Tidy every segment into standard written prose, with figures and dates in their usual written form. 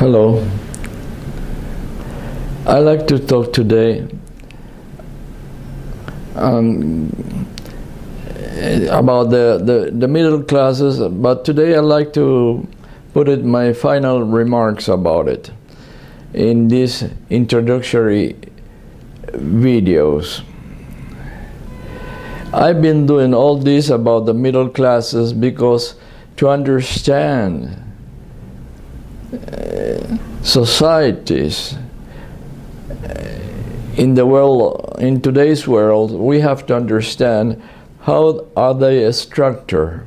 Hello. I'd like to talk today about the middle classes, but today I'd like to put it my final remarks about it in these introductory videos. I've been doing all this about the middle classes because to understand societies in the world, in today's world, we have to understand how are they structured.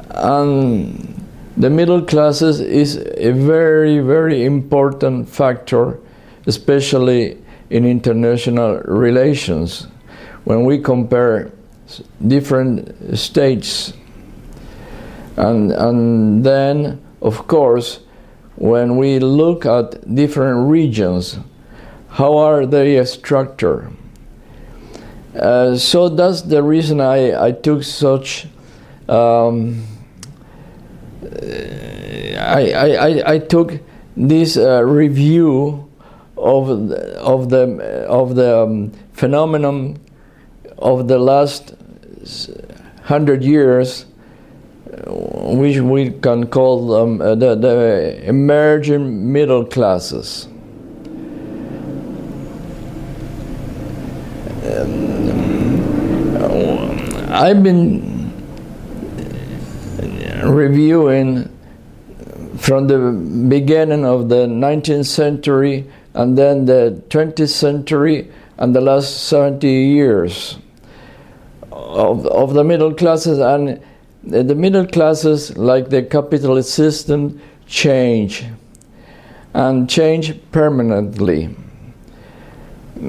And the middle classes is a very, very important factor, especially in international relations, when we compare different states. And then, of course, when we look at different regions, how are they structured? So that's the reason I took such I took this review of the phenomenon of the last 100 years, which we can call them the emerging middle classes. I've been reviewing from the beginning of the 19th century and then the 20th century and the last 70 years of the middle classes, and the middle classes, like the capitalist system, change permanently,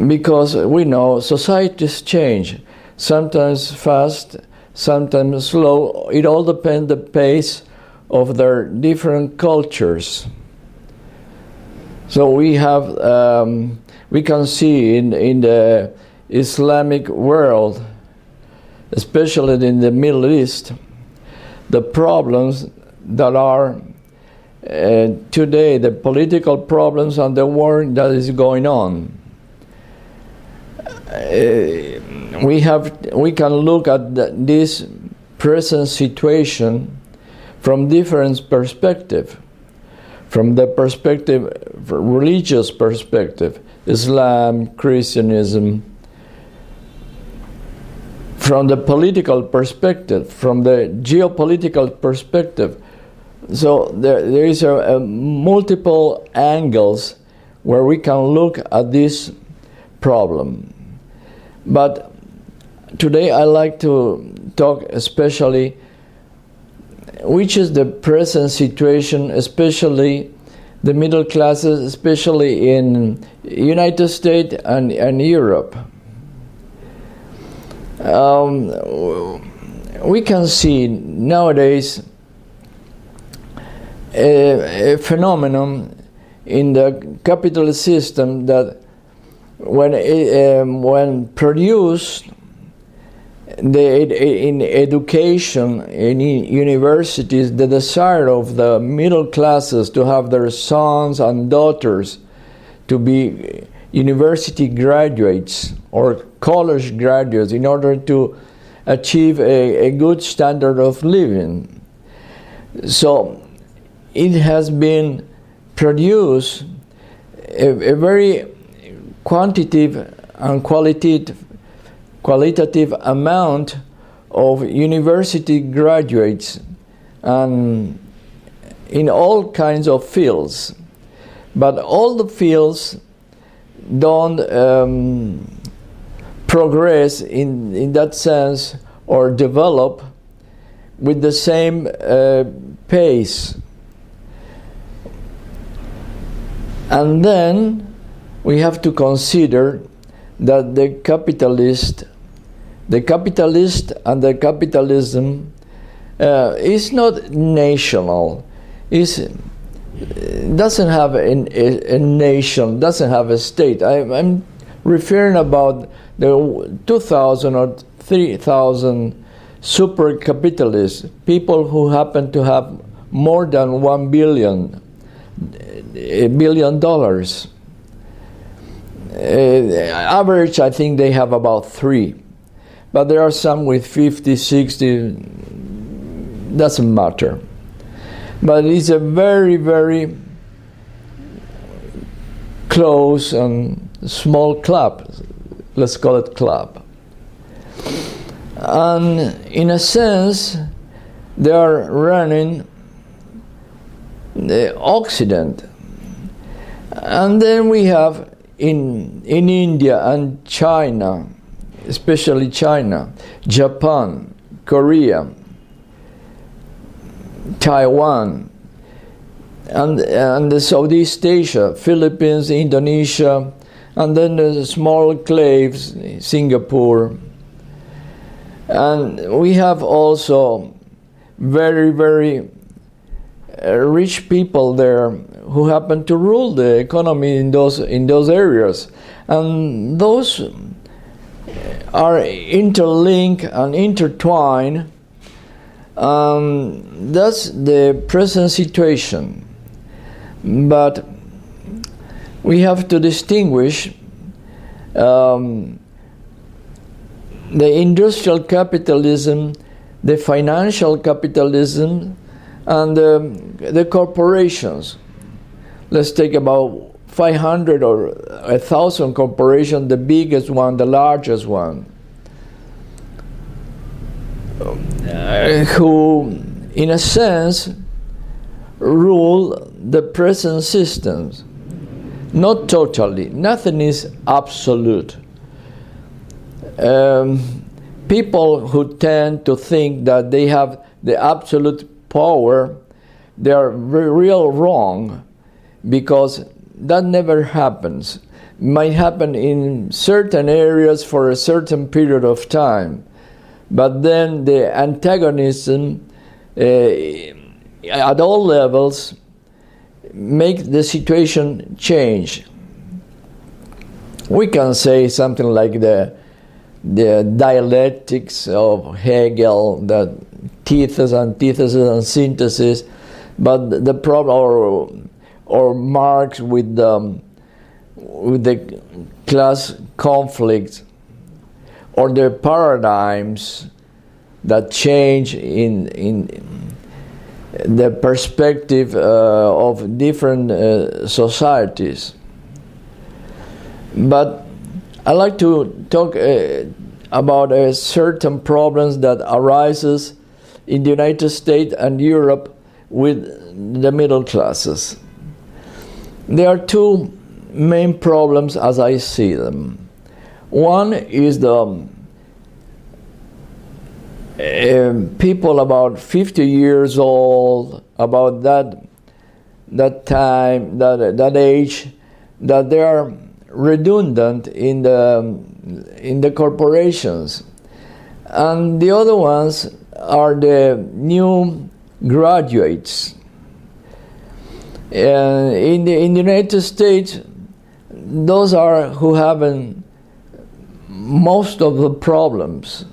because we know societies change, sometimes fast, sometimes slow. It all depends the pace of their different cultures. So we have we can see in the Islamic world, especially in the Middle East, the problems that are today, the political problems and the war that is going on. We can look at this present situation from different perspectives. From the religious perspective, Islam, Christianism. From the political perspective, from the geopolitical perspective. So there is a multiple angles where we can look at this problem. But today I like to talk especially which is the present situation, especially the middle classes, especially in United States and Europe. We can see nowadays a phenomenon in the capitalist system that when produced in education, in universities, the desire of the middle classes to have their sons and daughters to be university graduates or college graduates in order to achieve a good standard of living. So it has been produced a very quantitative and qualitative amount of university graduates and in all kinds of fields. But all the fields don't progress in that sense or develop with the same pace. And then we have to consider that the capitalist and the capitalism is not national. Doesn't have a nation, doesn't have a state. I'm referring about the 2,000 or 3,000 super capitalists, people who happen to have more than 1 billion billion. Average, I think they have about 3. But there are some with 50, 60, doesn't matter. But it's a very, very close and small club. Let's call it club. And in a sense, they are running the Occident. And then we have in India and China, especially China, Japan, Korea, Taiwan, and the Southeast Asia, Philippines, Indonesia, and then the small enclaves, Singapore. And we have also very, very rich people there who happen to rule the economy in those areas. And those are interlinked and intertwined. That's the present situation. But we have to distinguish the industrial capitalism, the financial capitalism, and the corporations. Let's take about 500 or 1,000 corporations, the biggest one, the largest one, who, in a sense, rule the present systems. Not totally. Nothing is absolute. People who tend to think that they have the absolute power, they are real wrong, because that never happens. It might happen in certain areas for a certain period of time, but then the antagonism at all levels make the situation change. We can say something like the dialectics of Hegel, that thesis, antithesis, and synthesis, but the problem, or Marx with the class conflict, or the paradigms that change in the perspective of different societies. But I like to talk about certain problems that arises in the United States and Europe with the middle classes. There are two main problems as I see them. One is the people about 50 years old, about that time, that age, that they are redundant in the corporations, and the other ones are the new graduates. In the United States, those are who have most of the problems.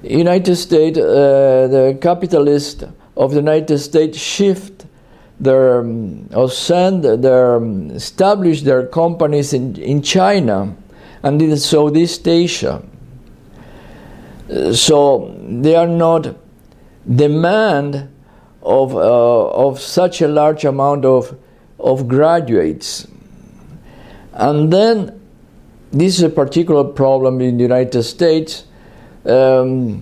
United States, the capitalists of the United States shift establish their companies in China and in Southeast Asia. So they are not demand of such a large amount of graduates. And then this is a particular problem in the United States. They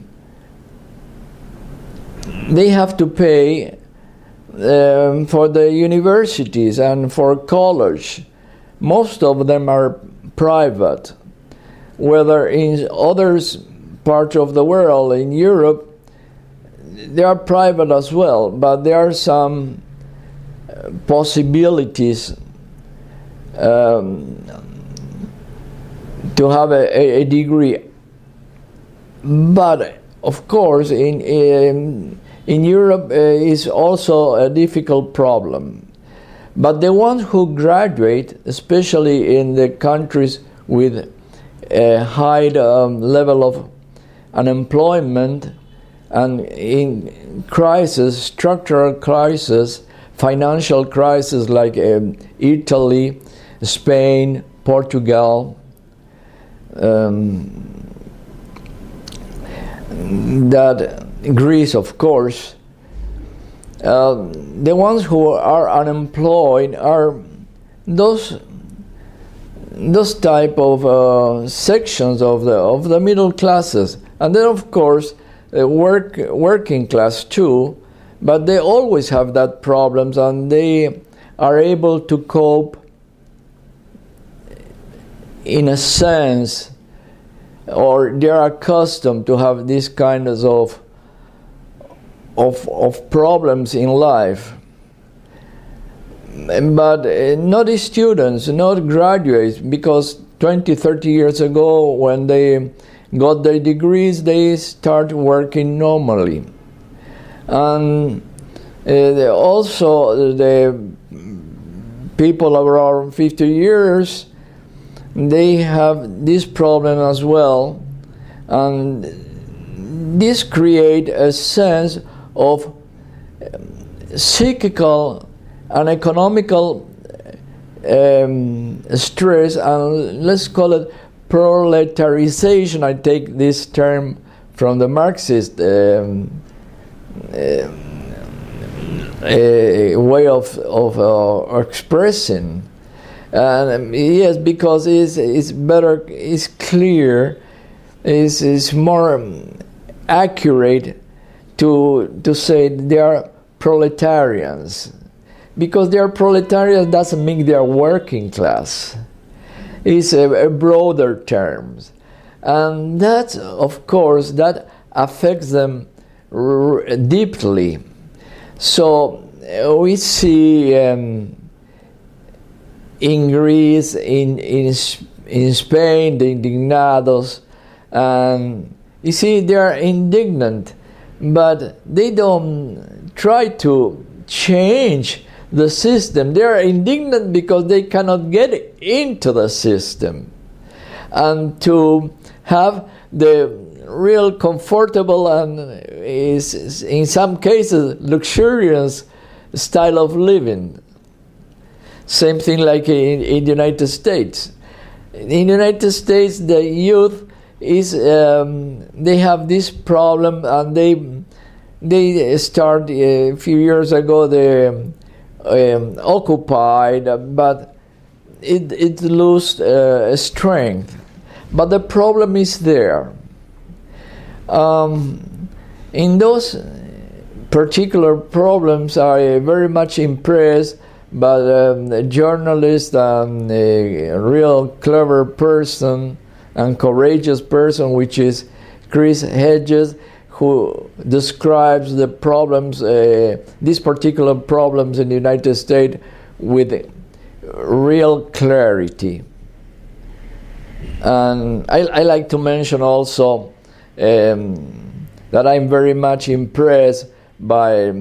have to pay for the universities and for college. Most of them are private. Whether in other parts of the world, in Europe, they are private as well, but there are some possibilities to have a degree. But of course, in Europe is also a difficult problem. But the ones who graduate, especially in the countries with a high level of unemployment and in crisis, structural crisis, financial crisis like Italy, Spain, Portugal, that Greece, of course, the ones who are unemployed are those type of sections of the middle classes, and then of course working class too, but they always have that problems, and they are able to cope in a sense, or they are accustomed to have these kinds of problems in life. But not the students, not graduates, because 20, 30 years ago when they got their degrees, they start working normally. And also the people around 50 years, they have this problem as well, and this creates a sense of psychical and economical stress, and let's call it proletarization. I take this term from the Marxist way of expressing. Yes, because it's better, it's clear, it's more accurate to say they are proletarians. Because they are proletarians doesn't mean they are working class. It's a broader term. And that, of course, that affects them deeply. So we see in Greece, in Spain, the indignados, and you see they are indignant, but they don't try to change the system. They are indignant because they cannot get into the system, and to have the real comfortable and is in some cases luxurious style of living. Same thing like in the United States. In the United States, the youth is they have this problem, and they start a few years ago they occupied, but it lost strength. But the problem is there. In those particular problems, I very much impressed by a journalist and a real clever person and courageous person, which is Chris Hedges, who describes the problems, these particular problems in the United States with real clarity. And I like to mention also that I'm very much impressed by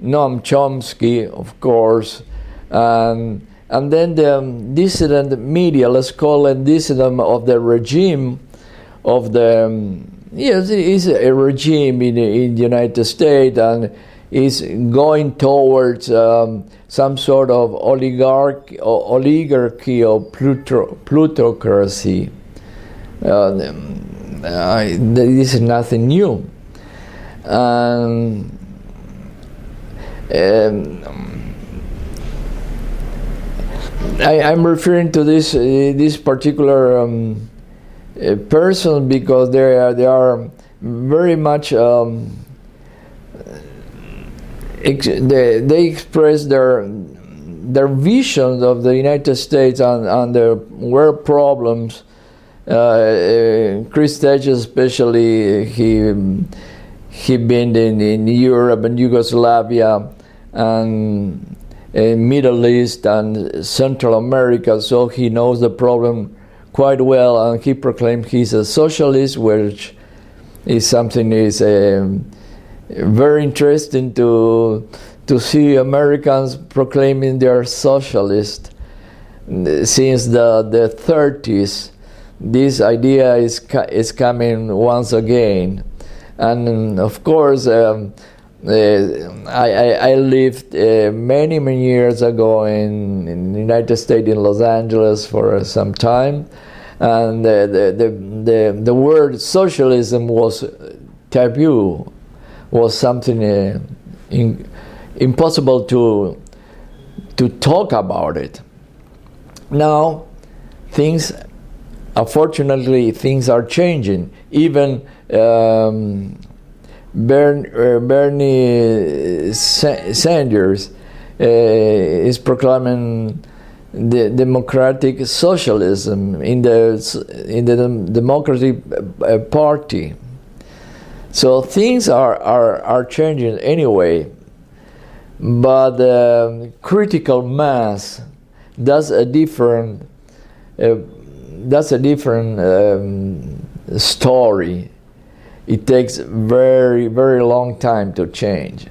Noam Chomsky, of course, and then the dissident media, let's call it dissident of the regime of the yes, it is a regime in the United States, and is going towards some sort of oligarchy or plutocracy. This is nothing new. I'm referring to this particular person because they are very much they express their visions of the United States and their world problems. Chris Hedges especially, he been in Europe and Yugoslavia and Middle East and Central America, so he knows the problem quite well, and he proclaimed he's a socialist, which is something is very interesting to see Americans proclaiming they're socialist. Since the 30s, this idea is coming once again, and of course I lived many years ago in the United States, in Los Angeles, for some time, and the word socialism was taboo, was something impossible to talk about it. Now, unfortunately, things are changing. Even Bernie Sanders is proclaiming the democratic socialism in the Democratic Party. So things are changing anyway, but critical mass does a different story. It takes very long time to change,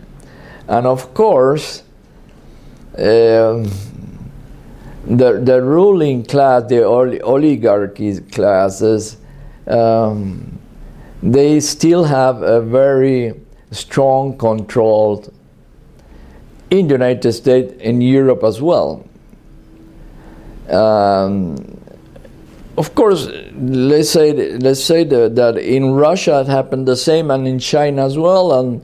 and of course, the ruling class, the oligarchy classes, they still have a very strong control in the United States and Europe as well. Of course, let's say that in Russia it happened the same, and in China as well, and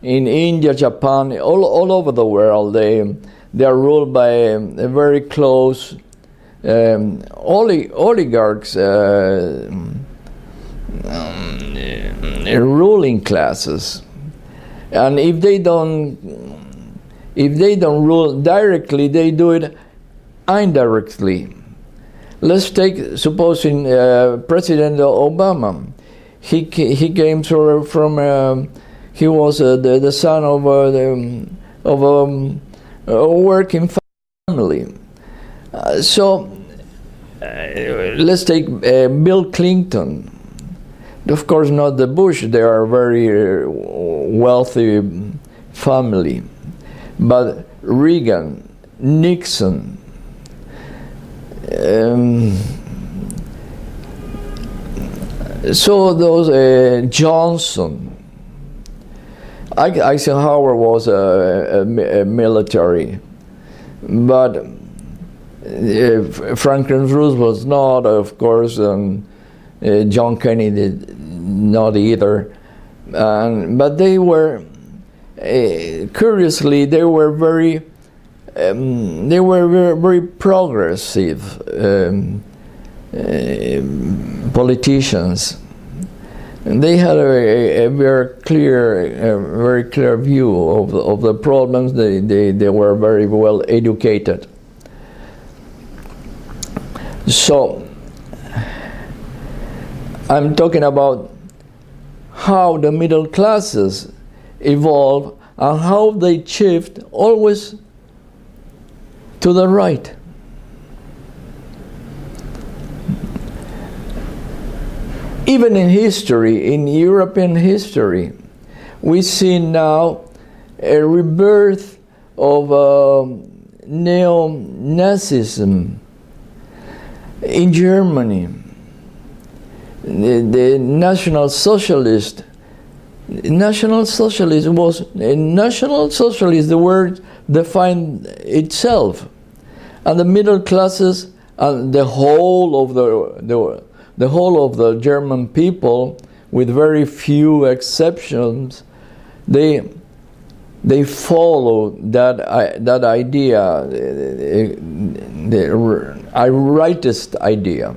in India, Japan, all over the world, they are ruled by a very close oligarchs, ruling classes, and if they don't rule directly, they do it indirectly. Let's take, supposing President Obama, he came from he was the son of a working family. So let's take Bill Clinton. Of course, not the Bush. They are a very wealthy family, but Reagan, Nixon. So those Johnson, Eisenhower was a military, but Franklin Roosevelt was not, of course, and John Kennedy not either. But they were, curiously, they were very progressive politicians, and they had a very clear view of the problems. They were very well educated. So I'm talking about how the middle classes evolve and how they shift always to the right. Even in history, in European history, we see now a rebirth of neo-Nazism in Germany. The National Socialist was National Socialist. The word defined itself, and the middle classes and the whole of the German people, with very few exceptions, they follow that idea, the rightist idea.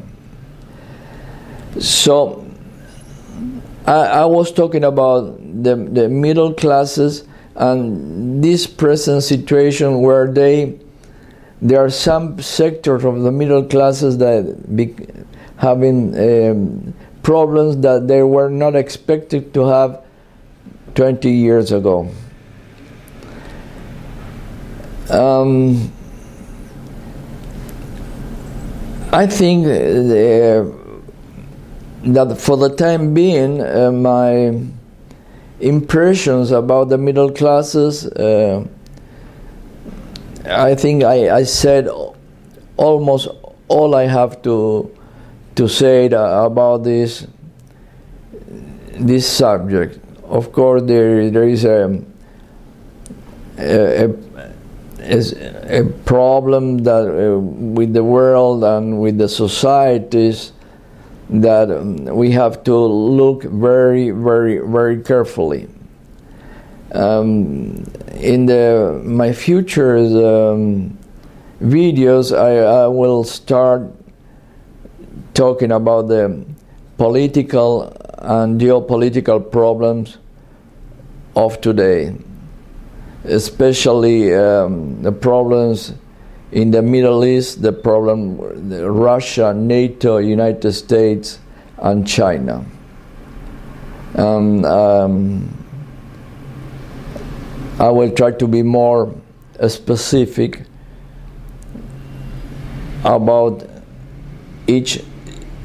So I was talking about the middle classes and this present situation where there are some sectors of the middle classes that having problems that they were not expected to have 20 years ago. I think that for the time being, my impressions about the middle classes, I think I said almost all I have to say about this subject. Of course, there is is a problem that with the world and with the societies that we have to look very, very, very carefully. In my future videos, I will start talking about the political and geopolitical problems of today, especially the problems in the Middle East, the problem Russia, NATO, United States, and China. I will try to be more specific about each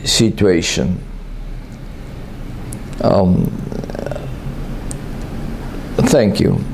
situation. Thank you.